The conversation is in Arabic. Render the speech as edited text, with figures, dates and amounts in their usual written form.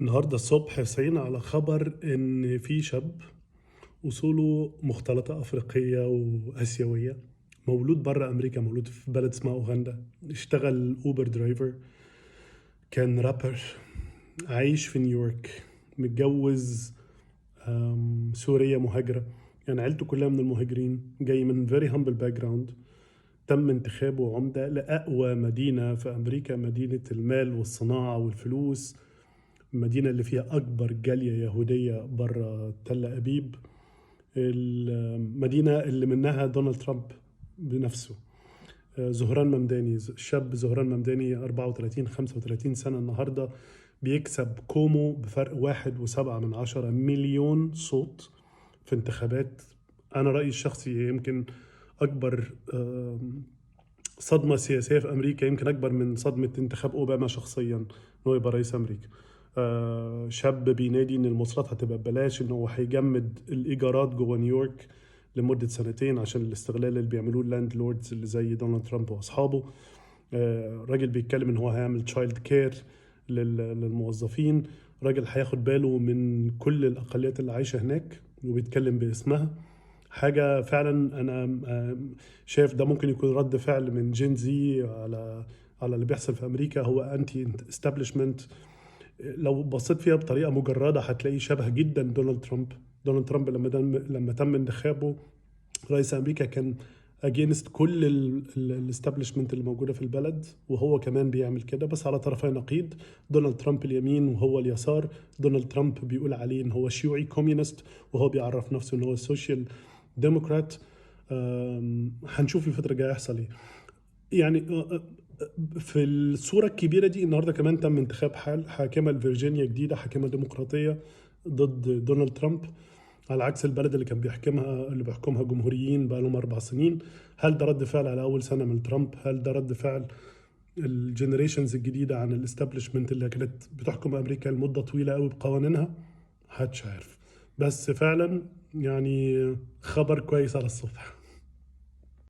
النهاردة الصبح صحينا على خبر إن في شاب أصوله مختلطة أفريقية وآسيوية، مولود برا أمريكا، مولود في بلد اسمها أوغندا. اشتغل أوبر درايفر، كان رابر، عايش في نيويورك، متجوز سورية مهاجرة. يعني عيلته كلها من المهاجرين، جاي من very humble background. تم انتخابه عمدة لأقوى مدينة في أمريكا، مدينة المال والصناعة والفلوس، المدينة اللي فيها أكبر جالية يهودية برا تل أبيب، المدينة اللي منها دونالد ترامب بنفسه. زهران ممداني، الشاب زهران ممداني 34 35 سنة النهاردة، بيكسب كومو بفرق 1.7 مليون صوت في انتخابات. أنا رأيي الشخصي يمكن أكبر صدمة سياسية في أمريكا، يمكن أكبر من صدمة انتخاب أوباما شخصيا إنه يبقى رئيس أمريكا. شاب بينادي إن المواصلات هتبقى ببلاش، إنه هو هيجمد الإيجارات جوه نيويورك لمدة سنتين عشان الاستغلال اللي بيعملوه اللاند لوردز اللي زي دونالد ترامب وأصحابه. راجل بيتكلم إن هو هيعمل تشايلد كير للموظفين، راجل هياخد باله من كل الأقليات اللي عايشة هناك وبيتكلم باسمها. حاجة فعلا أنا شايف ده ممكن يكون رد فعل من جين زي على اللي بيحصل في أمريكا. هو أنتي استابليشمنت. لو بصيت فيها بطريقة مجردة هتلاقيه شبه جدا دونالد ترامب. دونالد ترامب لما تم انتخابه رئيس أمريكا كان اجينست كل الاستابليشمنت اللي موجوده في البلد، وهو كمان بيعمل كده بس على طرفي نقيض. دونالد ترامب اليمين وهو اليسار. دونالد ترامب بيقول عليه ان هو شيوعي كوميونست، وهو بيعرف نفسه ان هو سوشيال ديموكرات. هنشوف الفتره الجايه يحصل ايه. يعني في الصوره الكبيره دي النهارده كمان تم انتخاب حاكمه لفرجينيا جديده، حاكمه ديمقراطيه ضد دونالد ترامب، على عكس البلد اللي بيحكمها جمهوريين بقى لهم 4 سنين. هل ده رد فعل على اول سنه من ترامب؟ هل ده رد فعل الجنريشنز الجديده عن الاستابليشمنت اللي كانت بتحكم امريكا لمده طويله قوي بقوانينها؟ محدش عارف. بس فعلا يعني خبر كويس على الصبح.